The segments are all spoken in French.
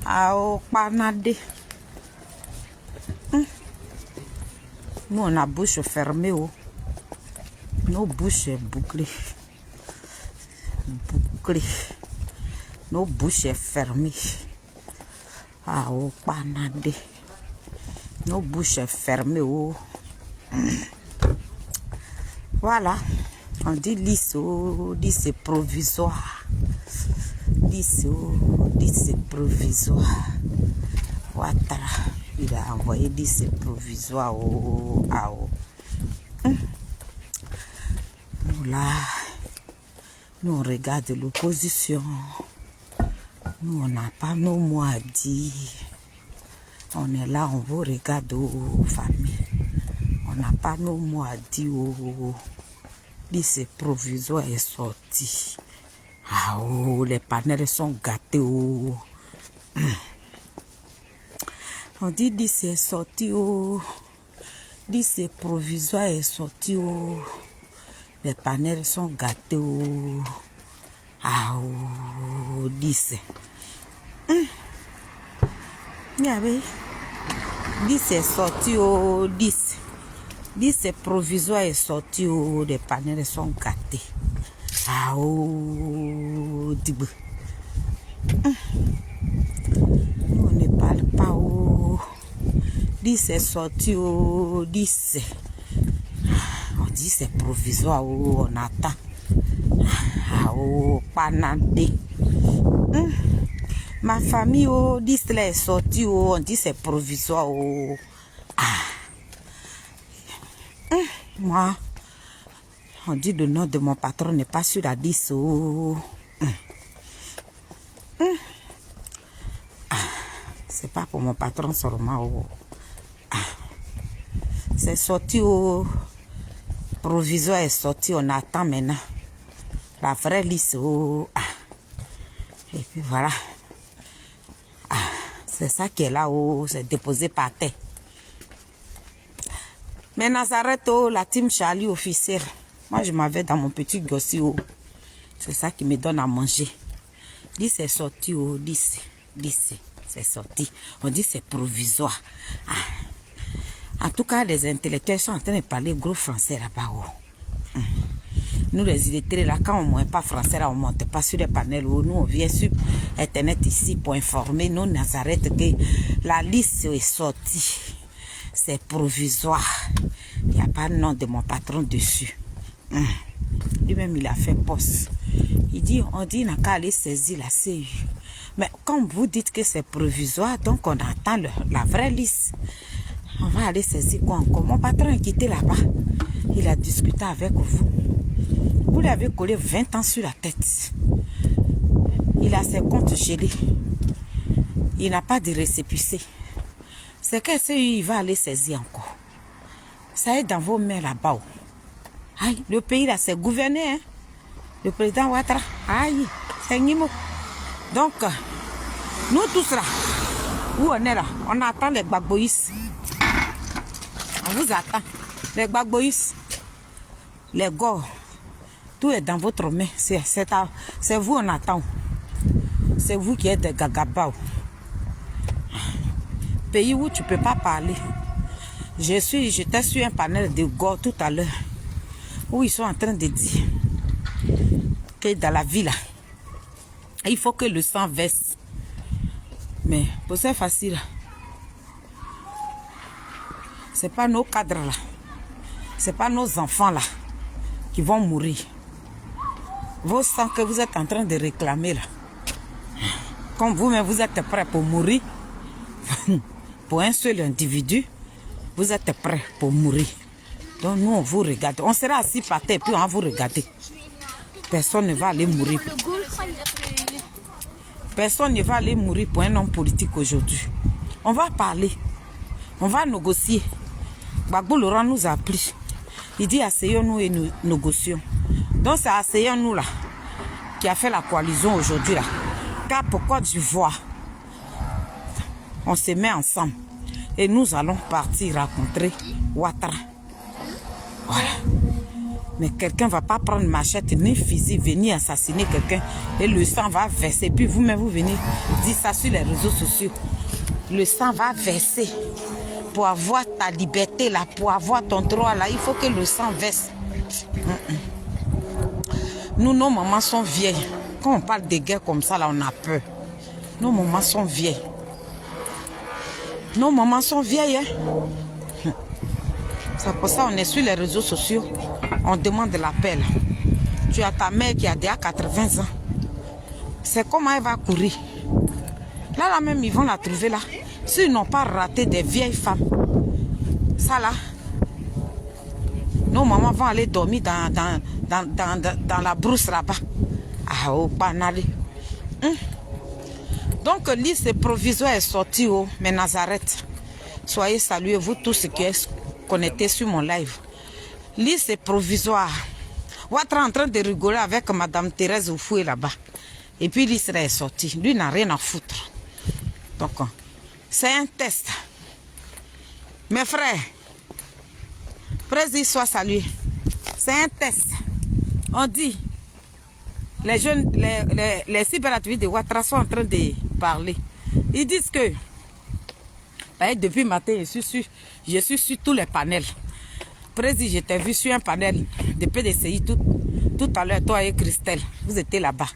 Ao panade. Nous, on a bouche fermée. Oh. Nos bouches sont bouclées. Nos bouches sont fermées. Ao panade. Nos bouches sont fermées. Oh. Voilà. On dit lisse. Oh. Dit c'est provisoire. Dit c'est provisoire. Ouattara. Il a envoyé dit c'est provisoire au AO. Nous là, nous on regarde l'opposition. Nous on n'a pas nos mots à dire. On est là, on vous regarde aux familles. On n'a pas nos mots à dire. Dit c'est provisoire est sorti. Ah oh, les panels sont gâtés. Oh. On dit c'est sorti. Oh. Dit c'est provisoire est sorti. Oh. Les panels sont gâtés. Oh. Ah oh, dit c'est. Dit c'est sorti. Oh. Dit c'est provisoire est sorti. Oh. Les panels sont gâtés. Ah oh, on ne parle pas. Oh. Dit c'est sorti. Oh. Dit c'est. On dit c'est provisoire. Oh. On attend. Ah oh, panade. Ma famille. Oh. Dit c'est sorti. Oh. On dit c'est provisoire. Oh. Ah. Moi. On dit le nom de mon patron n'est pas sur la 10. Oh. C'est pas pour mon patron seulement. Oh. C'est sorti au provisoire est sorti. On attend maintenant la vraie liste. Oh. Et puis voilà. C'est ça qui est là. Oh. C'est déposé par terre. Mais Nazareth, oh, la team Charlie officielle. Moi, je m'avais dans mon petit gossi. Oh. C'est ça qui me donne à manger. Dit c'est sorti. Oh. Dit c'est sorti. On dit c'est provisoire. En tout cas, les intellectuels sont en train de parler gros français là-bas. Oh. Nous, les illettrés, là, quand on ne monte pas français, là, on ne monte pas sur les panels. Oh. Nous, on vient sur Internet ici pour informer nous, Nazareth, que la liste est sortie. C'est provisoire. Il n'y a pas le nom de mon patron dessus. Lui-même, il a fait poste. Il dit, on dit, il n'a qu'à aller saisir la CU. Mais comme vous dites que c'est provisoire, donc on attend la vraie liste. On va aller saisir quoi encore? Mon patron est quitté là-bas. Il a discuté avec vous. Vous lui avez collé 20 ans sur la tête. Il a ses comptes gelés. Il n'a pas de récépissé. C'est que CU, il va aller saisir encore. Ça est dans vos mains là-bas. Aïe, le pays là, c'est gouverné. Hein? Le président Ouattara. Aïe, c'est Nimo. Donc, nous tous là, où on est là, on attend les Gbagboïs. On vous attend. Les Gbagboïs, les Gors, tout est dans votre main. C'est vous, on attend. C'est vous qui êtes des Gagabao. Pays où tu ne peux pas parler. J'étais sur un panel de Gors tout à l'heure, où ils sont en train de dire que dans la ville, il faut que le sang verse. Mais pour c'est facile. Ce n'est pas nos cadres là. Ce n'est pas nos enfants là qui vont mourir. Vos sangs que vous êtes en train de réclamer là. Comme vous-même vous êtes prêts pour mourir. Pour un seul individu, vous êtes prêts pour mourir. Donc nous on vous regarde. On sera assis par terre puis on va vous regarder. Personne ne va aller mourir. Personne ne va aller mourir pour un homme politique aujourd'hui. On va parler. On va négocier. Gbagbo Laurent nous a appris. Il dit asseyons-nous et nous négocions. Donc c'est asseyons-nous là qui a fait la coalition aujourd'hui là. Car pour Côte d'Ivoire, on se met ensemble et nous allons partir rencontrer Ouattara. Voilà. Mais quelqu'un ne va pas prendre machette ni fusil, venir assassiner quelqu'un et le sang va verser. Puis vous-même, vous venez dire ça sur les réseaux sociaux. Le sang va verser. Pour avoir ta liberté là, pour avoir ton droit là, il faut que le sang verse. Nous, nos mamans sont vieilles. Quand on parle de guerre comme ça, là, on a peur. Nos mamans sont vieilles. Nos mamans sont vieilles. Hein? C'est pour ça qu'on est sur les réseaux sociaux. On demande l'appel. Tu as ta mère qui a déjà 80 ans. C'est comment elle va courir. Là même, ils vont la trouver là. S'ils n'ont pas raté des vieilles femmes. Ça là. Nos mamans vont aller dormir dans la brousse là-bas. Ah, au Panali. Donc, liste provisoire est sortie au Nazareth. Soyez salués, vous tous qui êtes connectés sur mon live. Liste provisoire. Ouattara en train de rigoler avec Madame Thérèse Oufoué là-bas. Et puis liste est sortie. Lui n'a rien à foutre. Donc, c'est un test. Mes frères, président soit salué. C'est un test. On dit, les jeunes, les cyberactivistes de Ouattara sont en train de parler. Ils disent que, depuis matin, je suis sur tous les panels. Président, je t'ai vu sur un panel de PDCI tout à l'heure, toi et Christelle. Vous étiez là-bas.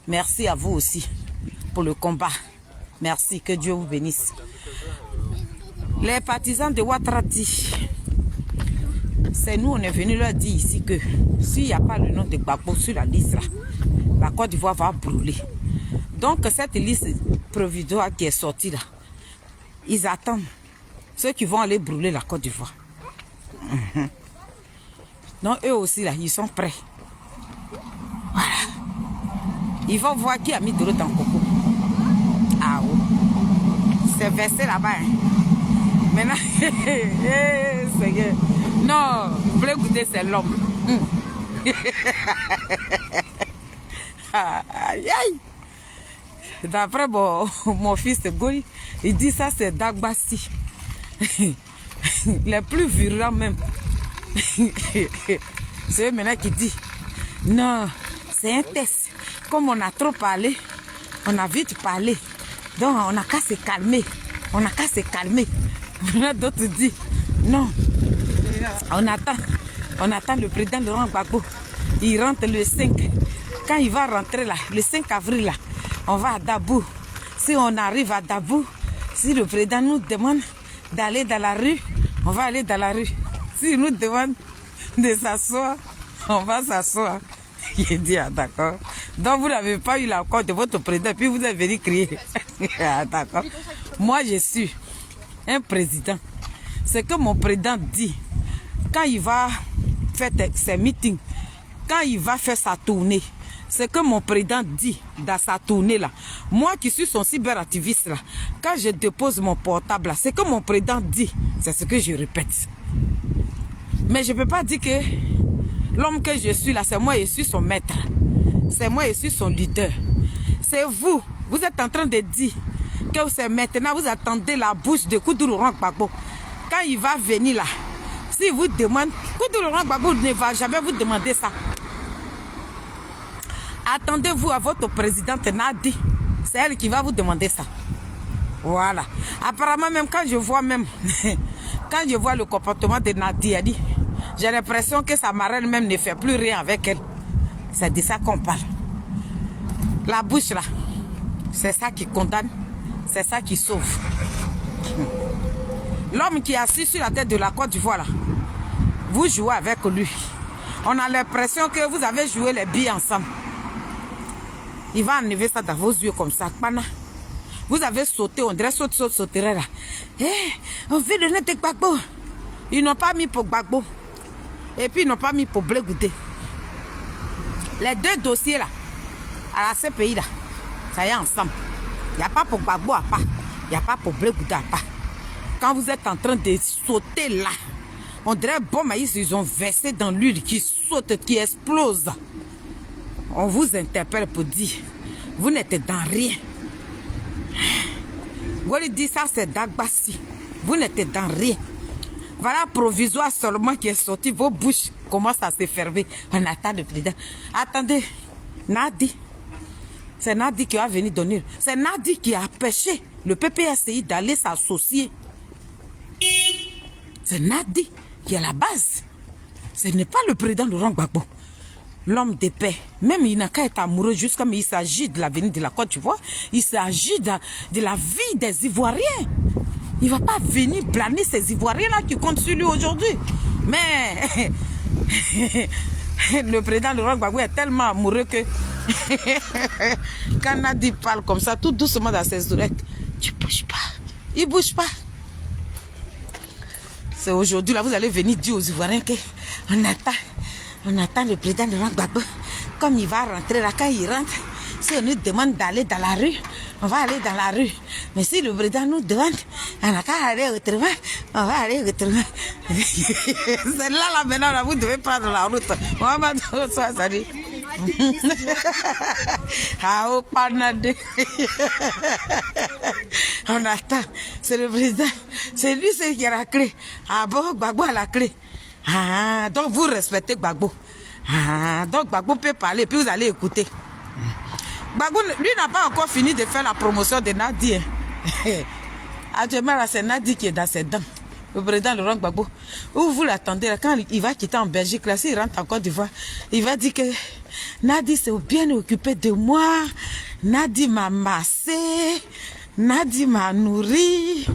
Merci à vous aussi pour le combat. Merci, que Dieu vous bénisse. Les partisans de Ouattara disent, c'est nous, on est venu leur dire ici que s'il n'y a pas le nom de Gbagbo sur la liste là, la Côte d'Ivoire va brûler. Donc cette liste provisoire qui est sortie là, ils attendent ceux qui vont aller brûler la Côte d'Ivoire. Donc eux aussi là, ils sont prêts. Voilà. Ils vont voir qui a mis de l'eau dans le coco. Ah oui. C'est versé là-bas. Hein. Maintenant, non, vous voulez goûter, c'est l'homme. Aïe, aïe. D'après mon fils Goli, il dit ça c'est Dagbassi. Les plus virulents même. C'est eux maintenant qui dit, non, c'est un test. Comme on a trop parlé, on a vite parlé. Donc on n'a qu'à se calmer. On n'a qu'à se calmer. D'autres disent, non, on attend le président Laurent Gbagbo. Il rentre le 5. Quand il va rentrer là, le 5 avril là, on va à Dabou. Si on arrive à Dabou, si le président nous demande d'aller dans la rue, on va aller dans la rue. S'il nous demande de s'asseoir, on va s'asseoir. Il dit, ah, d'accord. Donc vous n'avez pas eu l'accord de votre président, puis vous êtes venu crier. Ah, d'accord. Moi, je suis un président. C'est que mon président dit, quand il va faire ses meetings, quand il va faire sa tournée, c'est que mon président dit dans sa tournée là, moi qui suis son cyberactiviste là, quand je dépose mon portable là, c'est que mon président dit, c'est ce que je répète. Mais je ne peux pas dire que l'homme que je suis là, c'est moi, je suis son maître. C'est moi, je suis son leader. C'est vous, vous êtes en train de dire que c'est maintenant, vous attendez la bouche de Koudou Laurent Gbagbo. Quand il va venir là, si vous demandez, Koudou Laurent Gbagbo ne va jamais vous demander ça. Attendez-vous à votre présidente Nadi. C'est elle qui va vous demander ça. Voilà. Apparemment, même quand je vois le comportement de Nadi, j'ai l'impression que sa marraine même ne fait plus rien avec elle. C'est de ça qu'on parle. La bouche là, c'est ça qui condamne, c'est ça qui sauve. L'homme qui est assis sur la tête de la Côte d'Ivoire là, vous jouez avec lui. On a l'impression que vous avez joué les billes ensemble. Il va enlever ça dans vos yeux comme ça. Vous avez sauté, on dirait sauterait là. On veut donner de Gbagbo. Ils n'ont pas mis pour Gbagbo. Et puis ils n'ont pas mis pour Blé Goudé. Les deux dossiers là, à la CPI là, ça y est ensemble. Il n'y a pas pour Gbagbo à part. Il n'y a pas pour Blé Goudé à part. Quand vous êtes en train de sauter là, on dirait bon maïs, ils ont versé dans l'huile qui saute, qui explose. On vous interpelle pour dire, vous n'êtes dans rien. Goli dit ça, c'est Dagbassi. Vous n'êtes dans rien. Voilà provisoire seulement qui est sorti. Vos bouches commencent à se fermer. On attend le président. Attendez, Nadi. C'est Nadi qui va venir donner. C'est Nadi qui a empêché le PPSI d'aller s'associer. C'est Nadi qui est à la base. Ce n'est pas le président Laurent Gbagbo, l'homme de paix. Même il n'a qu'à être amoureux juste comme il s'agit de l'avenir de la Côte d'Ivoire. Il s'agit de la vie des Ivoiriens. Il ne va pas venir blâmer ces Ivoiriens-là qui comptent sur lui aujourd'hui. Mais le président Laurent Gbagbo est tellement amoureux que quand Nadi parle comme ça, tout doucement dans ses oreilles, tu ne bouges pas. Il ne bouge pas. C'est aujourd'hui, là, vous allez venir dire aux Ivoiriens qu'on attend le président de Laurent Gbagbo. Comme il va rentrer là, quand il rentre, si on nous demande d'aller dans la rue, on va aller dans la rue. Mais si le président nous demande, on n'a qu'à aller autrement, on va aller autrement. C'est là, maintenant, là, vous devez prendre la route. On va ça dit. Ah, oh, panade. On attend. C'est le président. C'est lui qui a la clé. Ah bon, Gbagbo a la clé. Ah, donc vous respectez Gbagbo. Ah, donc Gbagbo peut parler, puis vous allez écouter. Gbagbo, lui, n'a pas encore fini de faire la promotion de Nadi. Actuellement, c'est Nadi qui est dans ses dents. Le président Laurent Gbagbo. Où vous l'attendez, quand il va quitter en Belgique, là, s'il rentre en Côte d'Ivoire, il va dire que Nadi s'est bien occupé de moi. Nadi m'a massé. Nadi m'a nourri.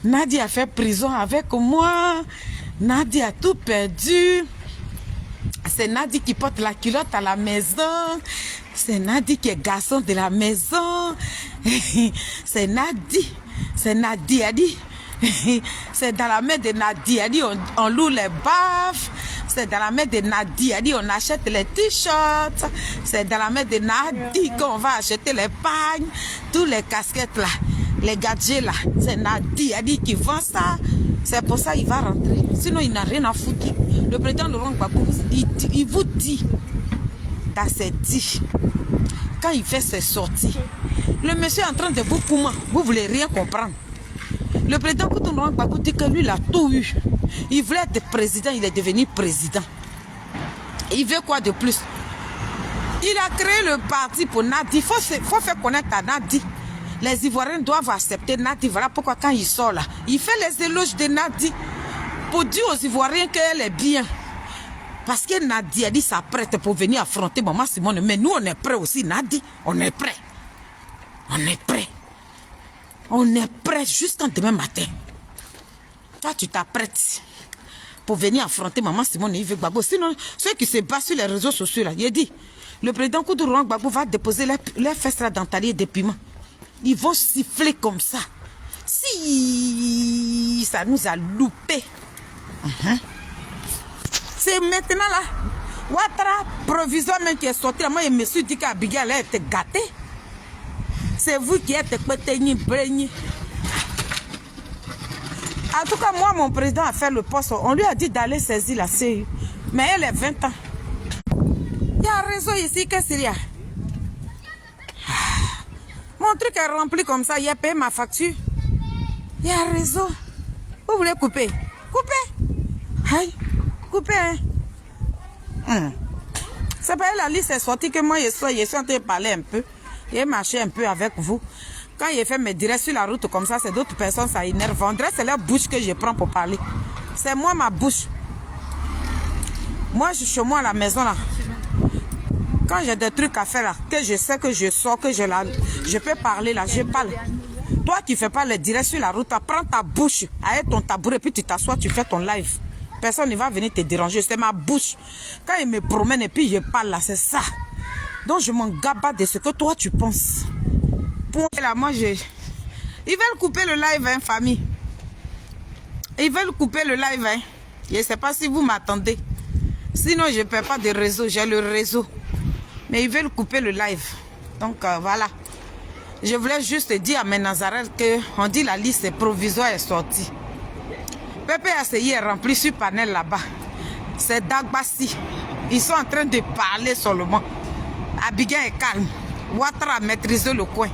Nadi a fait prison avec moi. Nadi a tout perdu. C'est Nadi qui porte la culotte à la maison. C'est Nadi qui est garçon de la maison. C'est Nadi. C'est Nadi a dit. C'est dans la main de Nadi a dit on loue les baffes. C'est dans la main de Nadi a dit on achète les t-shirts. C'est dans la main de Nadi qu'on va acheter les pagnes, tous les casquettes là, les gadgets là. C'est Nadi a dit qui vend ça. C'est pour ça qu'il va rentrer. Sinon il n'a rien à foutre. Le président Laurent Gbagbo, il vous dit, dans ses dits, quand il fait ses sorties, le monsieur est en train de vous comment, vous voulez rien comprendre. Le président Laurent Gbagbo dit que lui, il a tout eu. Il voulait être président, il est devenu président. Il veut quoi de plus? Il a créé le parti pour Nadi. Il faut faire connaître à Nadi. Les Ivoiriens doivent accepter Nadi. Voilà pourquoi quand il sort là, il fait les éloges de Nadi pour dire aux Ivoiriens qu'elle est bien. Parce que Nadi a dit s'apprête pour venir affronter Maman Simone. Mais nous, on est prêts aussi, Nadi. On est prêts. On est prêts. On est prêts jusqu'en demain matin. Toi, tu t'apprêtes pour venir affronter Maman Simone et Yves Gbagbo. Sinon, ceux qui se battent sur les réseaux sociaux, là, il a dit, le président Laurent Gbagbo va déposer les fesses dans talier de piment. Ils vont siffler comme ça. Si ça nous a loupé. C'est maintenant là. Ouattara, provisoire même qui est sorti là. Moi, je me suis dit qu'Abigail a été gâtée. C'est vous qui êtes pété. En tout cas, moi, mon président a fait le poste. On lui a dit d'aller saisir la CU. Mais elle est 20 ans. Il y a un réseau ici, qu'est-ce qu'il y a? Mon truc est rempli comme ça. Il a payé ma facture. Il y a un réseau. Vous voulez couper? Coupez. Aïe. Coupez. Hein? C'est pas la liste est sortie que moi, je suis en train de parler un peu. J'ai marché un peu avec vous. Quand il fait mes directs sur la route comme ça, c'est d'autres personnes, ça énerve. On dirait que c'est leur bouche que je prends pour parler. C'est moi, ma bouche. Moi, je suis chez moi à la maison là. Quand j'ai des trucs à faire là, que je sais que je sors, que je peux parler là, je parle. Toi qui ne fais pas les directs sur la route, prends ta bouche, avec ton tabouret, puis tu t'assois, tu fais ton live. Personne ne va venir te déranger, c'est ma bouche. Quand il me promène et puis je parle là, c'est ça. Donc je m'en gaba de ce que toi tu penses. Pour là, moi je... Ils veulent couper le live, hein, famille. Ils veulent couper le live, hein. Je ne sais pas si vous m'attendez. Sinon, je ne perds pas de réseau, j'ai le réseau. Mais ils veulent couper le live. Donc voilà. Je voulais juste dire à mes Nazareth qu'on dit la liste provisoire est sortie. PPACI est rempli sur panel là-bas. C'est Dagbassi. Ils sont en train de parler seulement. Abigail est calme. Ouattara a maîtrisé le coin.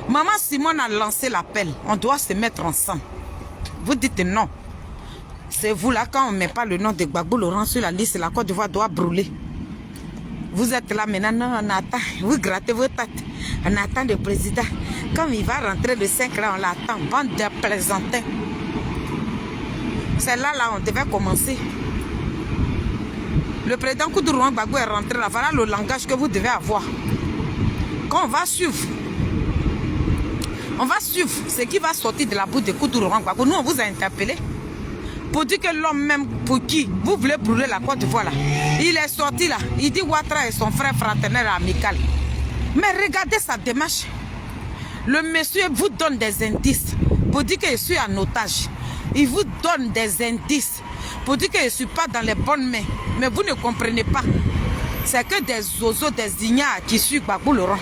Maman Simone a lancé l'appel. On doit se mettre ensemble. Vous dites non. C'est vous là, quand on ne met pas le nom de Gbagbo Laurent sur la liste, la Côte d'Ivoire doit brûler. Vous êtes là maintenant, non, on attend. Vous grattez vos têtes. On attend le président. Comme il va rentrer le 5 là, on l'attend. Bande de plaisantins. C'est là, on devait commencer. Le président Koudou Gbagbo est rentré là. Voilà le langage que vous devez avoir. Quand on va suivre ce qui va sortir de la bouche de Koudou Gbagbo. Nous, on vous a interpellé. Pour dire que l'homme même pour qui vous voulez brûler la Côte d'Ivoire là, il est sorti là, il dit Ouattara est son frère fraternel amical. Mais regardez sa démarche. Le monsieur vous donne des indices pour dire que je suis en otage. Il vous donne des indices pour dire que je ne suis pas dans les bonnes mains. Mais vous ne comprenez pas. C'est que des oiseaux, des ignares qui suivent Gbagbo Laurent.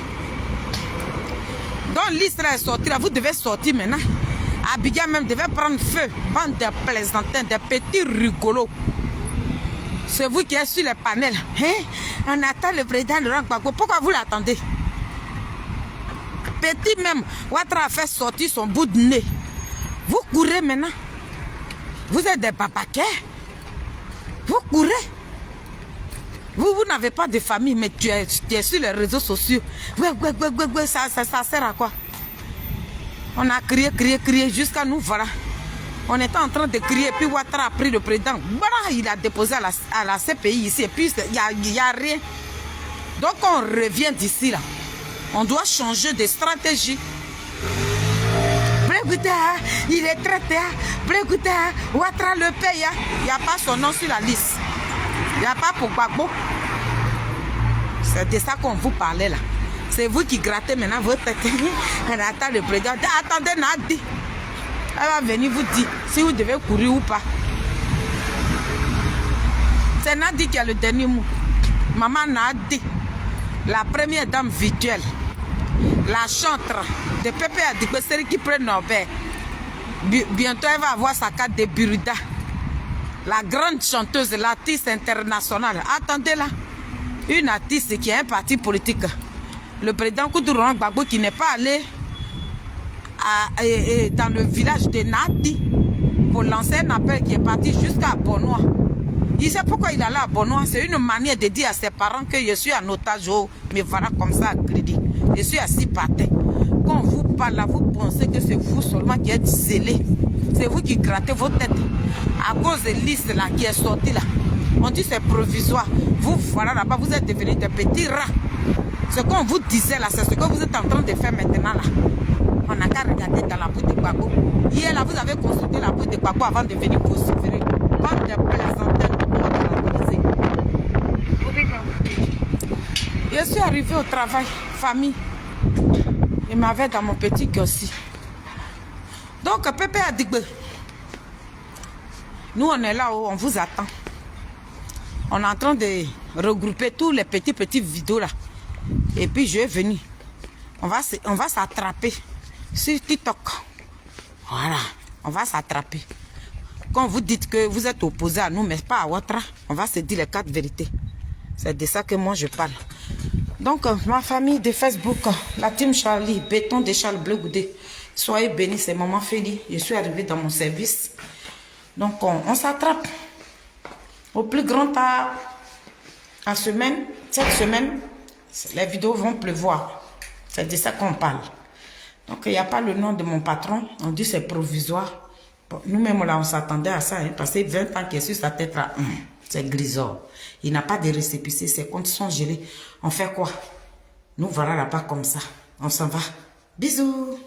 Donc l'Israël est sorti là, vous devez sortir maintenant. Abidjan même devait prendre feu. Bande de plaisantins, des petits rigolos. C'est vous qui êtes sur les panels. Hein? On attend le président Laurent Gbagbo. Pourquoi vous l'attendez? Petit même, Ouattara a fait sortir son bout de nez. Vous courez maintenant. Vous êtes des papaquets. Vous courez. Vous n'avez pas de famille, mais tu es sur les réseaux sociaux. Ça sert à quoi? On a crié jusqu'à nous, voilà. On était en train de crier, puis Ouattara a pris le président. Voilà, il a déposé à la CPI ici, et puis il n'y a rien. Donc on revient d'ici là. On doit changer de stratégie. Il est traité. Ouattara le paye. Il n'y a pas son nom sur la liste. Il n'y a pas pour Gbagbo. C'est de ça qu'on vous parlait là. C'est vous qui grattez maintenant votre tête. On attend le président. Attendez Nadi. Elle va venir vous dire si vous devez courir ou pas. C'est Nadi qui a le dernier mot. Maman Nadi, la première dame virtuelle, la chantre de Pépé Adigbe, celle qui prend Nobel. Bientôt, elle va avoir sa carte de Biruda. La grande chanteuse, l'artiste internationale. Attendez là. Une artiste qui a un parti politique. Le président Koudou Gbagbo qui n'est pas allé dans le village de Nadi pour lancer un appel qui est parti jusqu'à Bonois. Il sait pourquoi il est allé à Bonois. C'est une manière de dire à ses parents que je suis en otage. Mais voilà comme ça à crédit. Je suis assis par terre. Quand on vous parle là, vous pensez que c'est vous seulement qui êtes zélés. C'est vous qui grattez vos têtes. À cause de liste là qui est sortie là. On dit c'est provisoire. Vous voilà là-bas, vous êtes devenus des petits rats. Ce qu'on vous disait là, c'est ce que vous êtes en train de faire maintenant là. On n'a qu'à regarder dans la bouche de Gbagbo. Hier là, vous avez consulté la bouche de Gbagbo avant de venir vociférer. Bande de plaisantins de je suis arrivée au travail, famille. Il m'avait dans mon petit aussi. Donc, Pépé Adigbe, nous on est là-haut, on vous attend. On est en train de regrouper tous les petits vidéos là. Et puis je vais venir. On va s'attraper sur TikTok. Voilà, on va s'attraper. Quand vous dites que vous êtes opposé à nous, mais pas à Ouattara, on va se dire les 4 vérités. C'est de ça que moi je parle. Donc, ma famille de Facebook, la team Charlie, Béton de Charles Bleu Goudé, soyez bénis, c'est Maman Félie. Je suis arrivée dans mon service. Donc, on s'attrape. Au plus grand tard, cette semaine, les vidéos vont pleuvoir. C'est de ça qu'on parle. Donc, il n'y a pas le nom de mon patron. On dit c'est provisoire. Bon, nous-mêmes, là, on s'attendait à ça. Hein, parce que 20 ans qu'il est sur sa tête, là, c'est grisor. Il n'a pas de récépissé. Ses comptes sont gelés. On fait quoi? Nous voilà là-bas comme ça. On s'en va. Bisous.